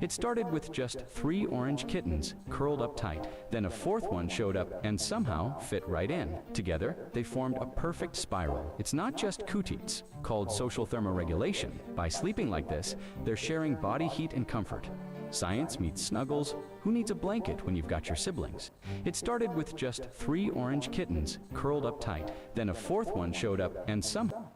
It started with just 3 orange kittens, curled up tight. Then a fourth one showed up and somehow fit right in. Together, they formed a perfect spiral. It's not just cooties, called social thermoregulation. By sleeping like this, they're sharing body heat and comfort. Science meets snuggles. Who needs a blanket when you've got your siblings? It started with just 3 orange kittens, curled up tight. Then a fourth one showed up and somehow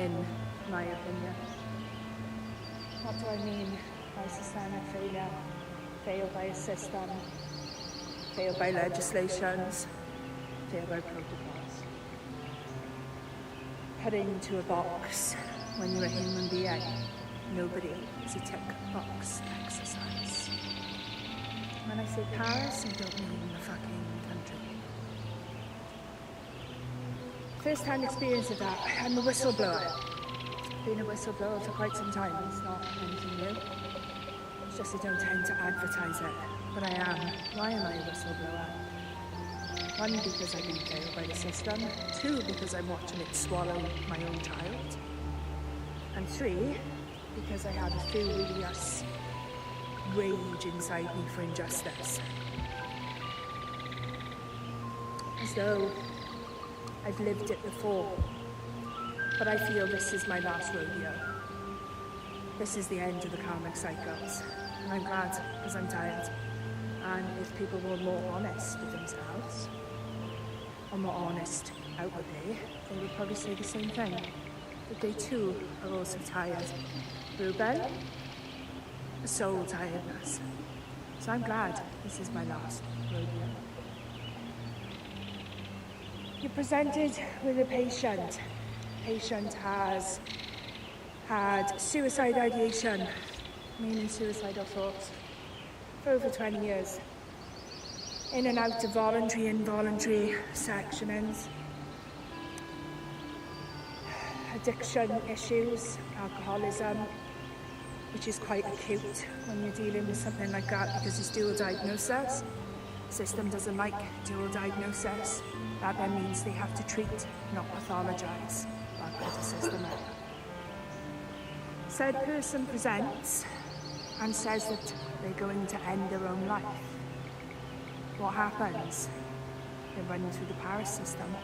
in my opinion. What do I mean by systemic failure? Failed by a system, failed by legislations, failed by protocols. Put into a box when you're a human being. Nobody is a tick box exercise. When I say Paris, I don't mean the fucking country. First hand experience of that. I'm a whistleblower. Been a whistleblower for quite some time. It's not anything new. It's just I don't tend to advertise it. But I am. Why am I a whistleblower? 1, because I've been failed by the system. 2, because I'm watching it swallow my own child. And 3, because I have a furious rage inside me for injustice. As though I've lived it before, but I feel this is my last rodeo. This is the end of the karmic cycles, and I'm glad, because I'm tired. And if people were more honest with themselves, or more honest outwardly, they would probably say the same thing. But they too are also tired. Ruben, a soul tiredness. So I'm glad this is my last rodeo. You're presented with a patient. Patient has had suicide ideation, meaning suicidal thoughts, for over 20 years. In and out of voluntary, involuntary sectionings. Addiction issues, alcoholism, which is quite acute when you're dealing with something like that because it's dual diagnosis. The system doesn't like dual diagnosis. That then means they have to treat, not pathologize. That kind of system. Said person presents and says that they're going to end their own life. What happens? They run through the Paris system.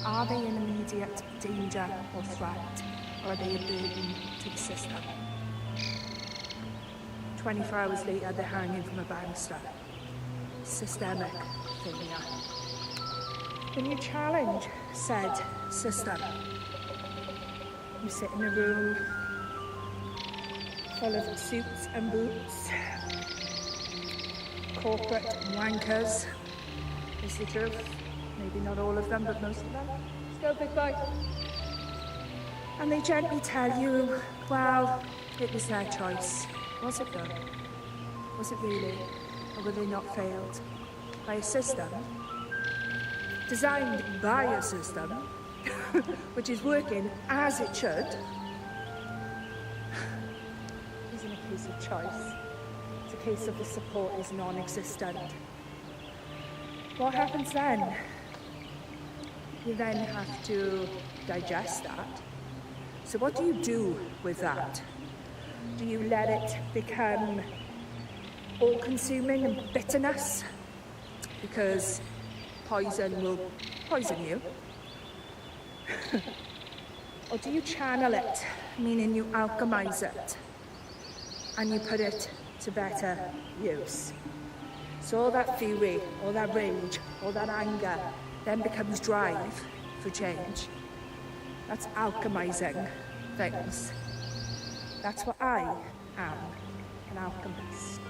Are they in immediate danger or threat, or are they a burden to the system? 24 hours later, they're hanging from a banister. Systemic failure. When you challenge said system, you sit in a room full of suits and boots, corporate wankers, is the truth. Maybe not all of them, but most of them. Let's go, big boy. And they gently tell you, well, it was their choice. Was it though? Was it really? Or were they not failed by a system designed by a system which is working as it should? Isn't a case of choice. It's a case of the support is non-existent. What happens then? You then have to digest that. So what do you do with that? Do you let it become all-consuming and bitterness? Because poison will poison you. Or do you channel it, meaning you alchemize it, and you put it to better use? So all that fury, all that rage, all that anger then becomes drive for change. That's alchemizing things. That's what I am, an alchemist.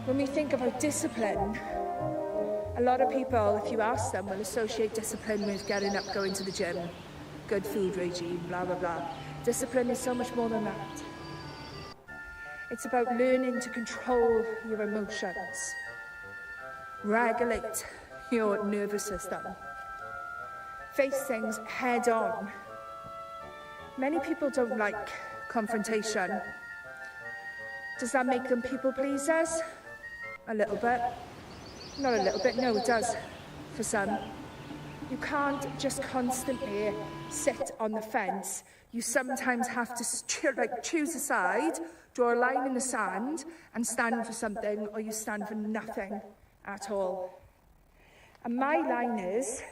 When we think about discipline, a lot of people, if you ask them, will associate discipline with getting up, going to the gym, good food regime, blah, blah, blah. Discipline is so much more than that. It's about learning to control your emotions, regulate your nervous system, face things head on. Many people don't like confrontation. Does that make them people pleasers? A little bit. Not a little bit, no, it does, for some. You can't just constantly sit on the fence. You sometimes have to choose a side, draw a line in the sand, and stand for something, or you stand for nothing at all. And my line is,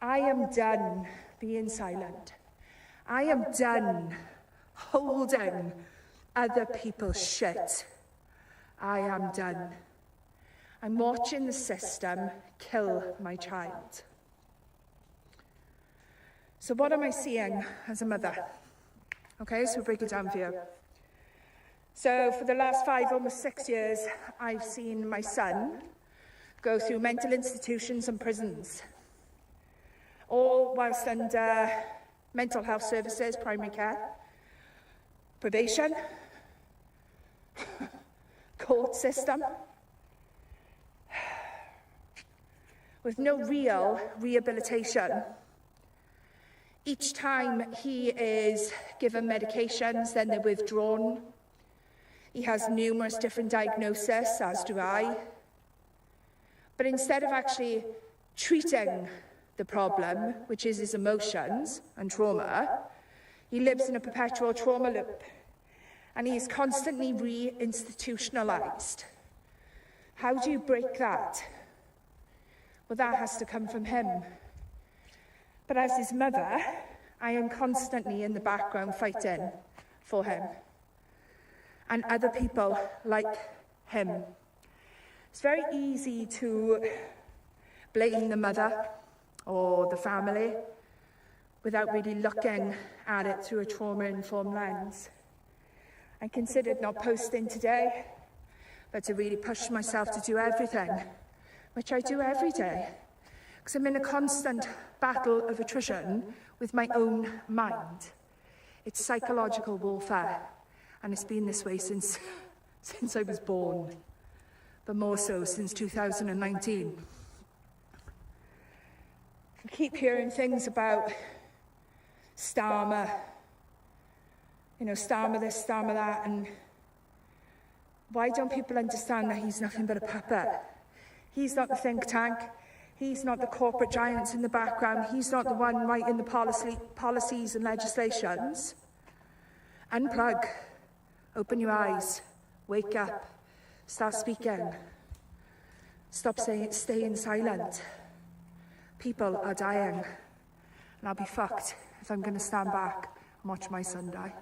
I am done being silent. I am done holding other people's shit. I am done. I'm watching the system kill my child. So what am I seeing as a mother? Okay, so we'll break it down for you. So for the last 5, almost 6 years, I've seen my son go through mental institutions and prisons, all whilst under mental health services, primary care, probation, court system, with no real rehabilitation. Each time he is given medications, then they're withdrawn. He has numerous different diagnoses, as do I. But instead of actually treating the problem, which is his emotions and trauma, he lives in a perpetual trauma loop. And he is constantly re-institutionalized. How do you break that? Well, that has to come from him. But as his mother, I am constantly in the background fighting for him and other people like him. It's very easy to blame the mother or the family without really looking at it through a trauma-informed lens. I considered not posting today, but to really push myself to do everything, which I do every day, because I'm in a constant battle of attrition with my own mind. It's psychological warfare, and it's been this way since I was born, but more so since 2019. I keep hearing things about Starmer, Starmer this, Starmer that, and why don't people understand that he's nothing but a puppet? He's not the think tank. He's not the corporate giants in the background. He's not the one writing the policies and legislations. Unplug. Open your eyes. Wake up. Start speaking. Stop staying silent. People are dying. And I'll be fucked if I'm going to stand back and watch my son die.